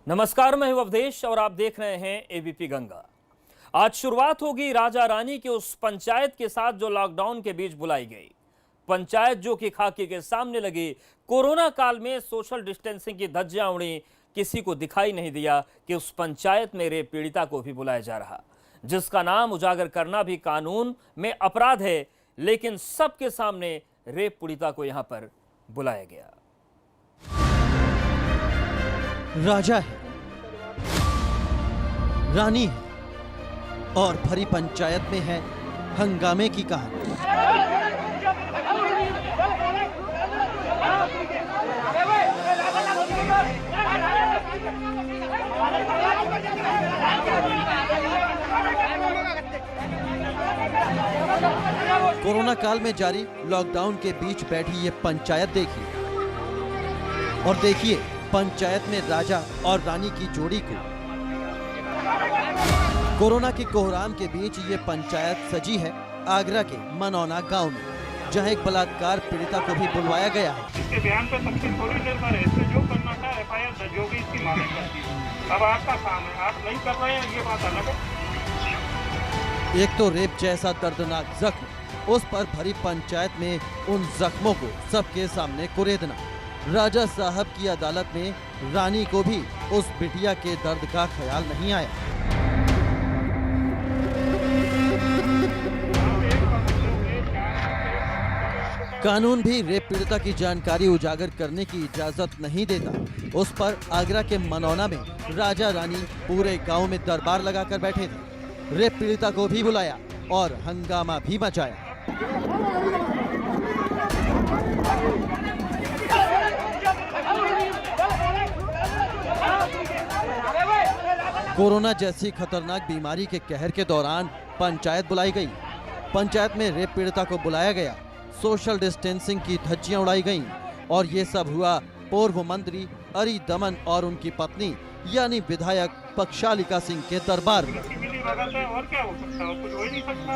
नमस्कार, मैं हूं अवधेश और आप देख रहे हैं एबीपी गंगा। आज शुरुआत होगी राजा रानी की उस पंचायत के साथ जो लॉकडाउन के बीच बुलाई गई। पंचायत जो कि खाकी के सामने लगी। कोरोना काल में सोशल डिस्टेंसिंग की धज्जियां उड़ी। किसी को दिखाई नहीं दिया कि उस पंचायत में रेप पीड़िता को भी बुलाया जा रहा, जिसका नाम उजागर करना भी कानून में अपराध है, लेकिन सबके सामने रेप पीड़िता को यहां पर बुलाया गया। राजा है, रानी है और भरी पंचायत में है हंगामे की कहानी। कोरोना काल में जारी लॉकडाउन के बीच बैठी ये पंचायत देखिए, और देखिए पंचायत में राजा और रानी की जोड़ी को। कोरोना के कोहराम के बीच ये पंचायत सजी है आगरा के मनौना गांव में, जहां एक बलात्कार पीड़िता को भी बुलवाया गया है। इसके बयान पर सबसे थोड़ी देर बाद ऐसे जो करना था एफआईआर दर्ज होगी, इसकी मांग करती है। अब आपका काम है, आप नहीं कर रहे हैं, ये बात अलग है। एक तो रेप जैसा दर्दनाक जख्म, उस पर भरी पंचायत में उन जख्मों को सबके सामने कुरेदना। राजा साहब की अदालत में रानी को भी उस बिटिया के दर्द का ख्याल नहीं आया। कानून भी रेप पीड़िता की जानकारी उजागर करने की इजाजत नहीं देता। उस पर आगरा के मनौना में राजा रानी पूरे गांव में दरबार लगाकर बैठे थे। रेप पीड़िता को भी बुलाया और हंगामा भी मचाया। कोरोना जैसी खतरनाक बीमारी के कहर के दौरान पंचायत बुलाई गई। पंचायत में रेप पीड़िता को बुलाया गया, सोशल डिस्टेंसिंग की धज्जियां उड़ाई गईं और ये सब हुआ पूर्व मंत्री अरी दमन और उनकी पत्नी यानी विधायक पक्षालिका सिंह के दरबार में। और क्या हो सकता है, कुछ हो ही नहीं सकता।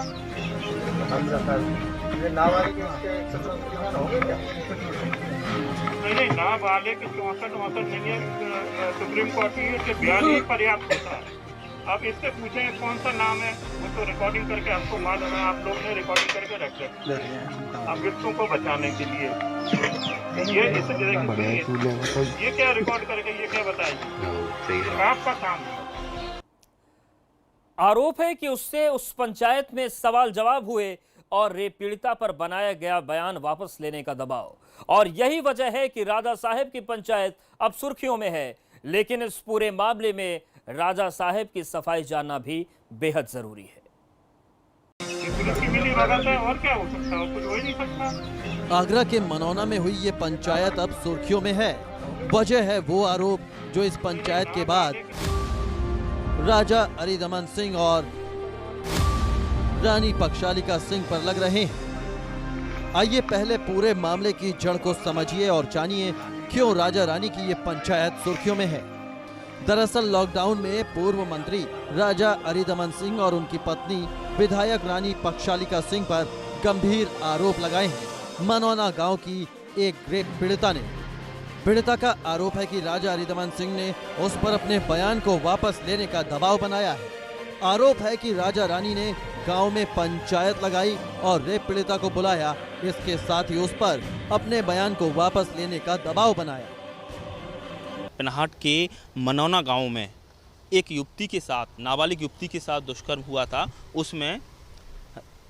नहीं, नाबालिग 64 नहीं है, सुप्रीम कोर्ट की बयान ही पर्याप्त होता है। आप इससे पूछें कौन सा नाम है, वो तो रिकॉर्डिंग करके आपको मालूम है, आप लोग ने रिकॉर्डिंग करके रखे आप बच्चों को बचाने के लिए। ये क्या रिकॉर्ड करके ये क्या बताएगी, आपका काम है। आरोप है कि उससे उस पंचायत में सवाल जवाब हुए और रेप पीड़िता पर बनाया गया बयान वापस लेने का दबाव, और यही वजह है कि राजा साहब की पंचायत अब सुर्खियों में है। लेकिन इस पूरे मामले में राजा साहब की सफाई जानना भी बेहद जरूरी है। और क्या हो सकता है, कुछ हो ही नहीं सकता। आगरा के मनौना में हुई ये पंचायत अब सुर्खियों में है। वजह है वो आरोप जो इस पंचायत के बाद राजा अरिदमन सिंह और रानी पक्षालिका सिंह पर लग रहे हैं। आइए पहले पूरे मामले की जड़ को समझिए और जानिए क्यों राजा रानी की ये पंचायत सुर्खियों में है। दरअसल लॉकडाउन में पूर्व मंत्री राजा अरिदमन सिंह और उनकी पत्नी विधायक रानी पक्षालिका सिंह पर गंभीर आरोप लगाए हैं। मनौना गांव की एक रेप पीड़िता ने। पीड़िता का आरोप है कि राजा अरिदमन सिंह ने उस पर अपने बयान को वापस लेने का दबाव बनाया है। आरोप है कि राजा रानी ने गांव में पंचायत लगाई और रेप पीड़िता को बुलाया, इसके साथ ही उस पर अपने बयान को वापस लेने का दबाव बनाया। पिनहाट के मनौना गांव में एक युवती के साथ, नाबालिग युवती के साथ दुष्कर्म हुआ था। उसमें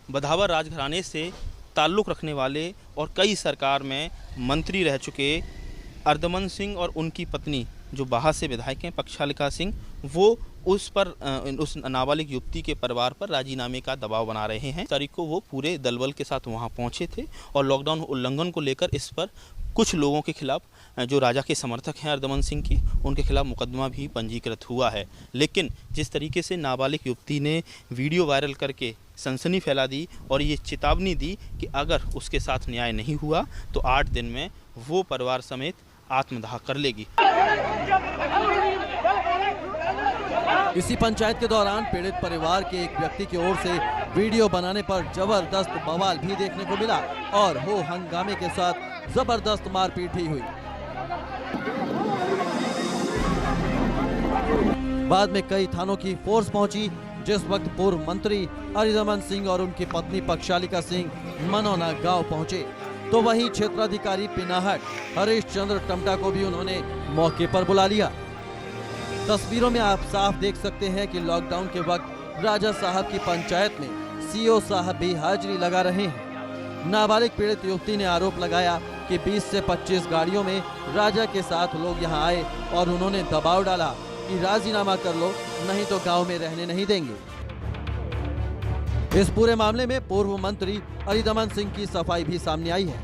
बधावर राजघराने से ताल्लुक़ रखने वाले और कई सरकार में मंत्री रह चुके अरिदमन सिंह और उनकी पत्नी जो बाहर से विधायक हैं पक्षालिका सिंह, वो उस नाबालिग युवती के परिवार पर राजीनामे का दबाव बना रहे हैं। तारीख को वो पूरे दलबल के साथ वहां पहुंचे थे और लॉकडाउन उल्लंघन को लेकर इस पर कुछ लोगों के खिलाफ, जो राजा के समर्थक हैं अरिदमन सिंह के, उनके खिलाफ मुकदमा भी पंजीकृत हुआ है। लेकिन जिस तरीके से नाबालिग युवती ने वीडियो वायरल करके सनसनी फैला दी और ये चेतावनी दी कि अगर उसके साथ न्याय नहीं हुआ तो 8 दिन में वो परिवार समेत आत्मदाह कर लेगी। इसी पंचायत के दौरान पीड़ित परिवार के एक व्यक्ति की ओर से वीडियो बनाने पर जबरदस्त बवाल भी देखने को मिला और हो हंगामे के साथ जबरदस्त मारपीट भी हुई। बाद में कई थानों की फोर्स पहुंची, जिस वक्त पूर्व मंत्री अरिदमन सिंह और उनकी पत्नी पक्षालिका सिंह मनौना गांव पहुंचे, तो वहीं क्षेत्राधिकारी पिनाहट हरीश चंद्र टमटा को भी उन्होंने मौके पर बुला लिया। तस्वीरों में आप साफ देख सकते हैं कि लॉकडाउन के वक्त राजा साहब की पंचायत में सीओ साहब भी हाजिरी लगा रहे हैं। नाबालिग पीड़ित युवती ने आरोप लगाया कि 20 से 25 गाड़ियों में राजा के साथ लोग यहां आए और उन्होंने दबाव डाला कि राजीनामा कर लो, नहीं तो गांव में रहने नहीं देंगे। इस पूरे मामले में पूर्व मंत्री अरिदमन सिंह की सफाई भी सामने आई है।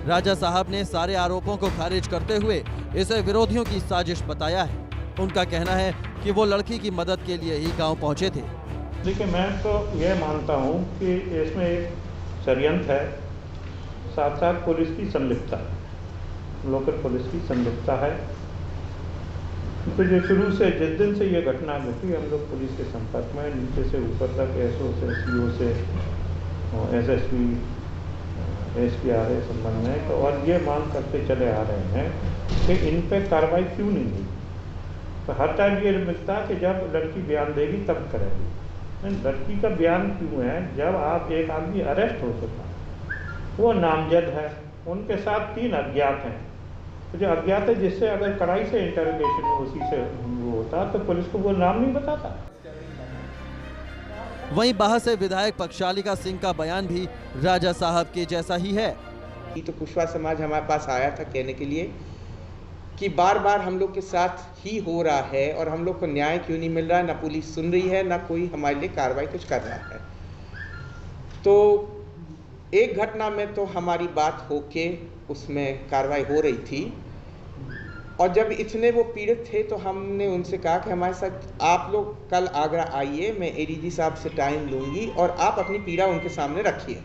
राजा साहब ने सारे आरोपों को खारिज करते हुए इसे विरोधियों की साजिश बताया है। उनका कहना है कि वो लड़की की मदद के लिए ही गांव पहुंचे थे। देखिए, मैं तो यह मानता हूँ कि इसमें एक षड्यंत्र है, साथ साथ पुलिस की संलिप्तता है, लोकल पुलिस की संलिप्तता है। तो जो शुरू से जिस दिन से ये घटना घटी, हम लोग पुलिस के संपर्क में, नीचे से ऊपर तक एसओ से सीओ से एसएसपी एसपीआर संबंध में, तो और ये मांग करते चले आ रहे हैं कि इन पे कार्रवाई क्यों नहीं हुई। तो हर टाइम ये मिलता है कि जब लड़की बयान देगी तब करेगी। लड़की का बयान क्यों है? जब आप एक आदमी अरेस्ट हो चुका, वो नामजद है, उनके साथ 3 अज्ञात हैं, तो जो अज्ञात है जिससे अगर कड़ाई से इंटरोगेशन उसी से वो होता तो पुलिस को वो नाम नहीं बताता। वहीं बाहर से विधायक पक्षालिका सिंह का बयान भी राजा साहब के जैसा ही है। तो कुशवाहा समाज हमारे पास आया था कहने के लिए कि बार बार हम लोग के साथ ही हो रहा है और हम लोग को न्याय क्यों नहीं मिल रहा है, ना पुलिस सुन रही है, ना कोई हमारे लिए कार्रवाई कुछ कर रहा है। तो एक घटना में तो हमारी बात होके उसमें कार्रवाई हो रही थी, और जब इतने वो पीड़ित थे तो हमने उनसे कहा कि हमारे साथ आप लोग कल आगरा आइए, मैं एडीजी साहब से टाइम लूँगी और आप अपनी पीड़ा उनके सामने रखिए।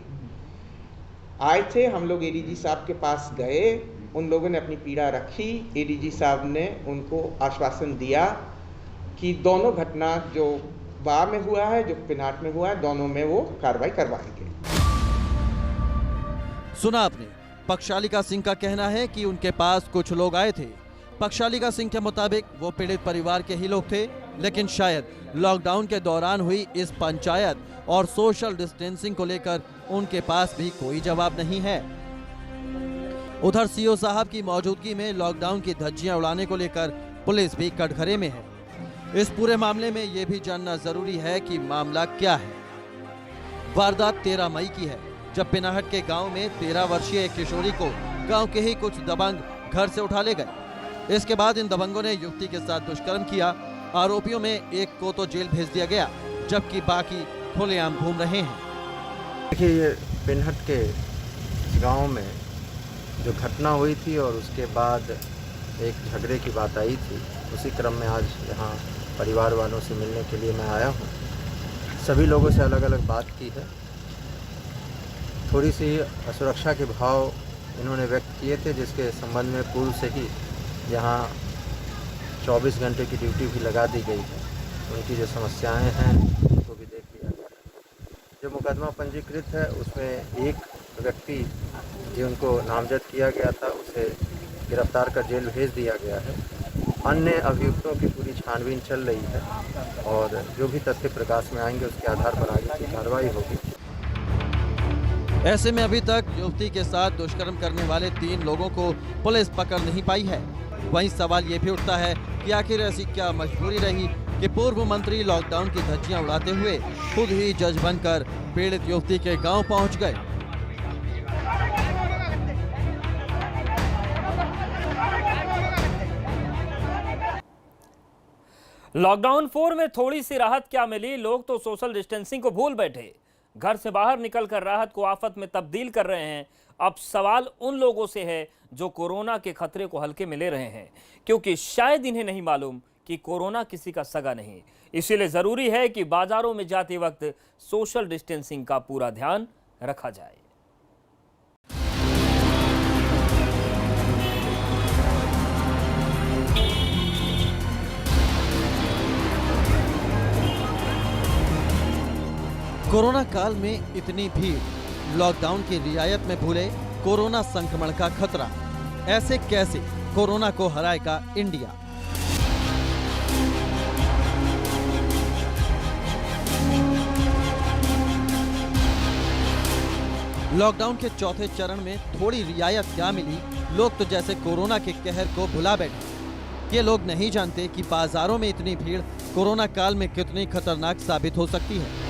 आए थे हम लोग, एडीजी साहब के पास गए, उन लोगों ने अपनी पीड़ा रखी। एडीजी साहब ने उनको आश्वासन दिया कि दोनों घटना जो बा में हुआ है, जो पिनाट में हुआ है, दोनों में वो कार्रवाई करवाएंगे। सुना आपने, पक्षालिका सिंह का कहना है कि उनके पास कुछ लोग आए थे। पक्षालिका सिंह के मुताबिक वो पीड़ित परिवार के ही लोग थे, लेकिन शायद लॉकडाउन के दौरान हुई इस पंचायत और सोशल डिस्टेंसिंग को लेकर उनके पास भी कोई जवाब नहीं है। उधर सीओ साहब की मौजूदगी में लॉकडाउन की धज्जियां उड़ाने को लेकर पुलिस भी कटघरे में है। इस पूरे मामले में ये भी जानना जरूरी है कि मामला क्या है। वारदात 13 मई की है, जब पिनाहट के गांव में 13 वर्षीय एक किशोरी को गांव के ही कुछ दबंग घर से उठा ले गए। इसके बाद इन दबंगों ने युवती के साथ दुष्कर्म किया। आरोपियों में एक को तो जेल भेज दिया गया, जबकि बाकी खुलेआम घूम रहे हैं। देखिए, ये पिनहट के गांव में जो घटना हुई थी और उसके बाद एक झगड़े की बात आई थी, उसी क्रम में आज यहाँ परिवार वालों से मिलने के लिए मैं आया हूँ। सभी लोगों से अलग अलग बात की है। थोड़ी सी असुरक्षा के भाव इन्होंने व्यक्त किए थे, जिसके संबंध में पूर्व से ही यहाँ 24 घंटे की ड्यूटी भी लगा दी गई है। उनकी जो समस्याएं हैं उनको भी देख लिया गया है। जो मुकदमा पंजीकृत है उसमें एक व्यक्ति जिनको नामजद किया गया था उसे गिरफ्तार कर जेल भेज दिया गया है। अन्य अभियुक्तों की पूरी छानबीन चल रही है और जो भी तथ्य प्रकाश में आएंगे उसके आधार पर आगे की कार्रवाई होगी। ऐसे में अभी तक युवती के साथ दुष्कर्म करने वाले 3 लोगों को पुलिस पकड़ नहीं पाई है। वहीं सवाल ये भी उठता है कि आखिर ऐसी क्या मजबूरी रही कि पूर्व मंत्री लॉकडाउन की धज्जियां उड़ाते हुए खुद ही जज बनकर पीड़ित युवती के गांव पहुंच गए। लॉकडाउन 4 में थोड़ी सी राहत क्या मिली? लोग तो सोशल डिस्टेंसिंग को भूल बैठे, घर से बाहर निकलकर राहत को आफत में तब्दील कर रहे हैं। अब सवाल उन लोगों से है जो कोरोना के खतरे को हल्के में ले रहे हैं, क्योंकि शायद इन्हें नहीं मालूम कि कोरोना किसी का सगा नहीं। इसीलिए जरूरी है कि बाजारों में जाते वक्त सोशल डिस्टेंसिंग का पूरा ध्यान रखा जाए। कोरोना काल में इतनी भीड़, लॉकडाउन की रियायत में भूले कोरोना संक्रमण का खतरा। ऐसे कैसे कोरोना को हराएगा इंडिया? लॉकडाउन के चौथे चरण में थोड़ी रियायत क्या मिली, लोग तो जैसे कोरोना के कहर को भुला बैठे। ये लोग नहीं जानते कि बाजारों में इतनी भीड़ कोरोना काल में कितनी खतरनाक साबित हो सकती है।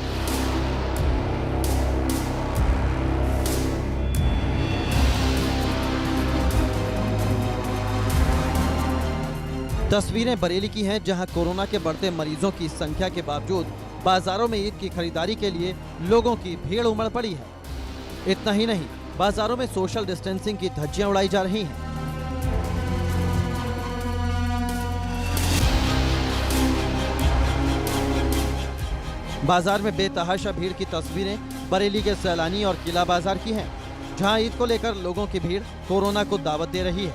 तस्वीरें बरेली की हैं, जहां कोरोना के बढ़ते मरीजों की संख्या के बावजूद बाजारों में ईद की खरीदारी के लिए लोगों की भीड़ उमड़ पड़ी है। इतना ही नहीं, बाजारों में सोशल डिस्टेंसिंग की धज्जियां उड़ाई जा रही हैं। बाजार में बेतहाशा भीड़ की तस्वीरें बरेली के सैलानी और किला बाजार की हैं, जहां ईद को लेकर लोगों की भीड़ कोरोना को दावत दे रही है।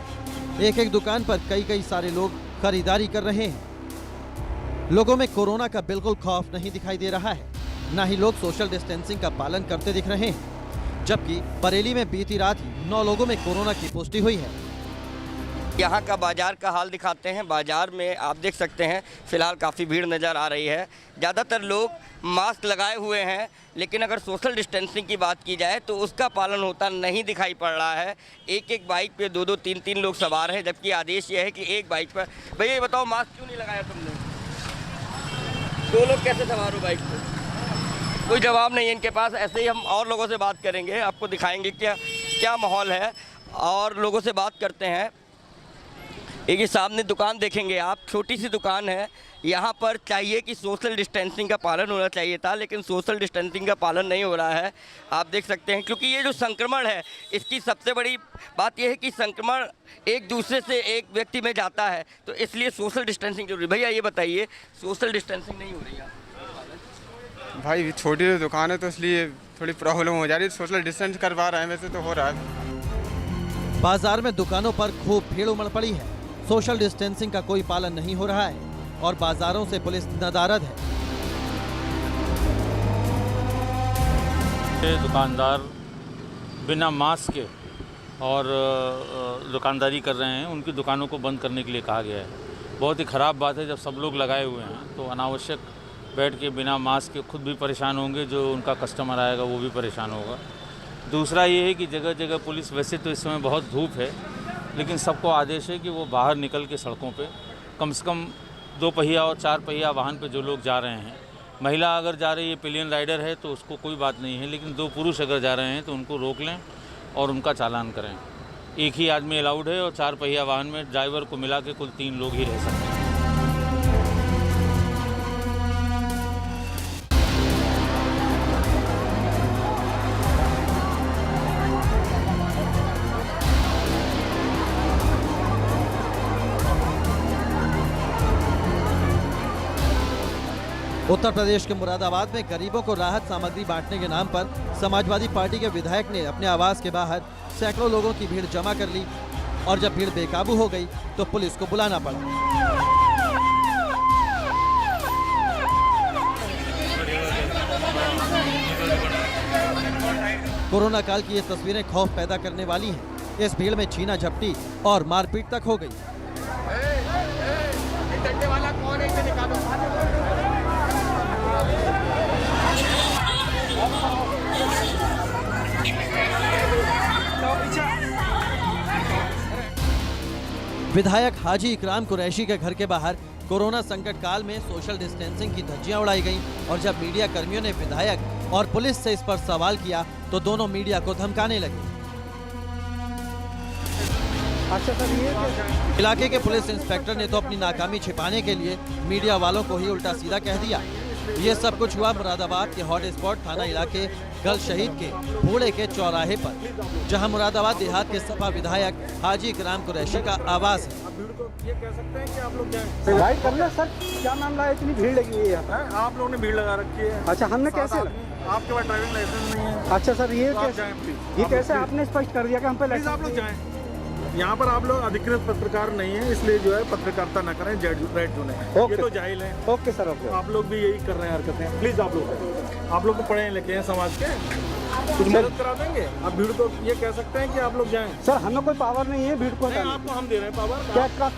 एक एक दुकान पर कई सारे लोग खरीदारी कर रहे हैं। लोगों में कोरोना का बिल्कुल खौफ नहीं दिखाई दे रहा है, न ही लोग सोशल डिस्टेंसिंग का पालन करते दिख रहे हैं। जबकि बरेली में बीती रात ही 9 लोगों में कोरोना की पुष्टि हुई है। यहाँ का बाजार का हाल दिखाते हैं। बाजार में आप देख सकते हैं फिलहाल काफ़ी भीड़ नज़र आ रही है। ज़्यादातर लोग मास्क लगाए हुए हैं, लेकिन अगर सोशल डिस्टेंसिंग की बात की जाए तो उसका पालन होता नहीं दिखाई पड़ रहा है। एक एक बाइक पे 2-2, 3-3 लोग सवार हैं, जबकि आदेश ये है कि एक बाइक पर। भैया ये बताओ, मास्क क्यों नहीं लगाया तुमने? 2 लोग कैसे सवार हो बाइक पर? कोई जवाब नहीं है इनके पास। ऐसे ही हम और लोगों से बात करेंगे, आपको दिखाएंगे क्या माहौल है, और लोगों से बात करते हैं। एक ये सामने दुकान देखेंगे आप, छोटी सी दुकान है। यहाँ पर चाहिए कि सोशल डिस्टेंसिंग का पालन होना चाहिए था, लेकिन सोशल डिस्टेंसिंग का पालन नहीं हो रहा है। आप देख सकते हैं, क्योंकि ये जो संक्रमण है, इसकी सबसे बड़ी बात यह है कि संक्रमण एक दूसरे से एक व्यक्ति में जाता है, तो इसलिए सोशल डिस्टेंसिंग जरूरी। भैया ये बताइए, सोशल डिस्टेंसिंग नहीं हो रही है? भाई छोटी दुकान है तो इसलिए थोड़ी प्रॉब्लम हो जा रही है। सोशल डिस्टेंस करवा रहे हैं, वैसे तो हो रहा है। बाजार में दुकानों पर खूब भीड़ उमड़ पड़ी है। सोशल डिस्टेंसिंग का कोई पालन नहीं हो रहा है और बाजारों से पुलिस नदारद है। दुकानदार बिना मास्क के और दुकानदारी कर रहे हैं, उनकी दुकानों को बंद करने के लिए कहा गया है। बहुत ही ख़राब बात है। जब सब लोग लगाए हुए हैं तो अनावश्यक बैठ के बिना मास्क के खुद भी परेशान होंगे, जो उनका कस्टमर आएगा वो भी परेशान होगा। दूसरा ये है कि जगह जगह पुलिस, वैसे तो इस समय बहुत धूप है, लेकिन सबको आदेश है कि वो बाहर निकल के सड़कों पे कम से कम 2 पहिया और 4 पहिया वाहन पे जो लोग जा रहे हैं, महिला अगर जा रही है, पिलियन राइडर है तो उसको कोई बात नहीं है, लेकिन 2 पुरुष अगर जा रहे हैं तो उनको रोक लें और उनका चालान करें। एक ही आदमी अलाउड है और 4 पहिया वाहन में ड्राइवर को मिला के कुल 3 लोग ही रह सकते हैं। उत्तर प्रदेश के मुरादाबाद में गरीबों को राहत सामग्री बांटने के नाम पर समाजवादी पार्टी के विधायक ने अपने आवास के बाहर सैकड़ों लोगों की भीड़ जमा कर ली, और जब भीड़ बेकाबू हो गई तो पुलिस को बुलाना पड़ा। कोरोना काल की ये तस्वीरें खौफ पैदा करने वाली हैं। इस भीड़ में छीना झपटी और मारपीट तक हो गई। विधायक हाजी इकराम कुरैशी के घर के बाहर कोरोना संकट काल में सोशल डिस्टेंसिंग की धज्जियां उड़ाई गईं, और जब मीडिया कर्मियों ने विधायक और पुलिस से इस पर सवाल किया तो दोनों मीडिया को धमकाने लगे। इलाके के पुलिस इंस्पेक्टर ने तो अपनी नाकामी छिपाने के लिए मीडिया वालों को ही उल्टा सीधा कह दिया। ये सब कुछ हुआ मुरादाबाद के हॉट स्पॉट थाना इलाके गल शहीद के बूढ़े के चौराहे पर, जहां मुरादाबाद देहात के सपा विधायक हाजी इकराम कुरैशी का आवास है। ये कह सकते हैं कि आप लोग जाएं। गाइड करना सर, क्या मामला है? इतनी भीड़ लगी हुई है। आप लोगों ने भीड़ लगा रखी है। अच्छा, हमने कैसे? आपके पास ड्राइविंग लाइसेंस नहीं है। अच्छा सर, ये कैसे आपने स्पष्ट कर दिया कि हम पे लाइसेंस? आप लोग जाएं। यहाँ पर आप लोग अधिकृत पत्रकार नहीं है, इसलिए जो है पत्रकारिता न करें, रेड जोन है। ये तो जाहिल है। Okay sir, okay. आप लोग भी यही कर रहे हैं हरकतें। प्लीज आप लोग को पढ़े लिखे हैं, समाज के कुछ मदद करा देंगे। आप भीड़ को ये कह सकते हैं कि आप लोग जाएं। सर, हमें कोई पावर नहीं है भीड़ को। नहीं, आपको हम दे रहे हैं पावर।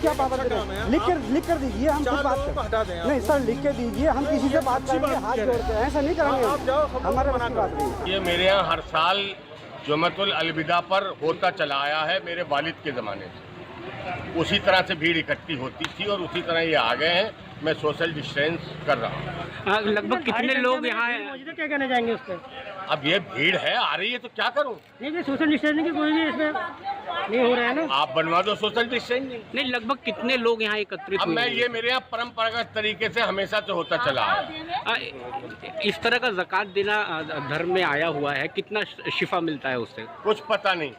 क्या पावर दे रहे हैं? लिख कर दीजिए, हम कुछ बात हटा दें। नहीं सर, लिख के दीजिए, हम किसी से बात करेंगे हाथ जोड़ के। ऐसा नहीं करेंगे, आप जाओ, हमारे बात नहीं। ये मेरे यहाँ हर साल जुम्मतुल अलविदा पर होता चला आया है मेरे वालिद के ज़माने से। उसी तरह से भीड़ इकट्ठी होती थी और उसी तरह ये आ गए हैं। मैं सोशल डिस्टेंस कर रहा हूँ। लगभग कितने लोग यहाँ क्या कहना चाहेंगे उस पर? अब ये भीड़ है, आ रही है तो क्या करूँ? नहीं, सोशल डिस्टेंसिंग की कोई भी इसमें नहीं हो रहा है ना। आप बनवा दो सोशल डिस्टेंसिंग। नहीं, लगभग कितने लोग यहाँ एकत्रित अब हुए मैं हैं? ये मेरे यहाँ परंपरागत तरीके से हमेशा से होता चला आया। इस तरह का ज़कात देना धर्म में आया हुआ है, कितना शिफा मिलता है उससे? कुछ पता नहीं,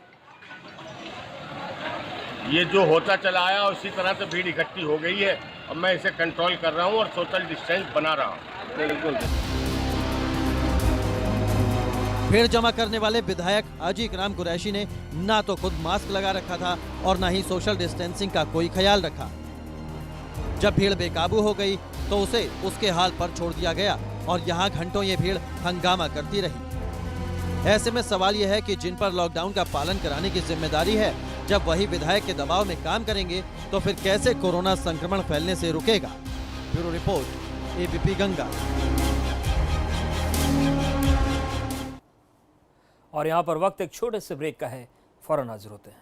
ये जो होता चला आया उसी तरह से भीड़ इकट्ठी हो गई है और मैं इसे कंट्रोल कर रहा हूँ और सोशल डिस्टेंस बना रहा हूँ। बिल्कुल। भीड़ जमा करने वाले विधायक हाजी इकराम कुरैशी ने ना तो खुद मास्क लगा रखा था और ना ही सोशल डिस्टेंसिंग का कोई ख्याल रखा। जब भीड़ बेकाबू हो गई तो उसे उसके हाल पर छोड़ दिया गया और यहाँ घंटों ये भीड़ हंगामा करती रही। ऐसे में सवाल यह है कि जिन पर लॉकडाउन का पालन कराने की जिम्मेदारी है, जब वही विधायक के दबाव में काम करेंगे तो फिर कैसे कोरोना संक्रमण फैलने से रुकेगा? Bureau report, ABP Ganga. और यहाँ पर वक्त एक छोटे से ब्रेक का है, फौरन हाजिर होते हैं।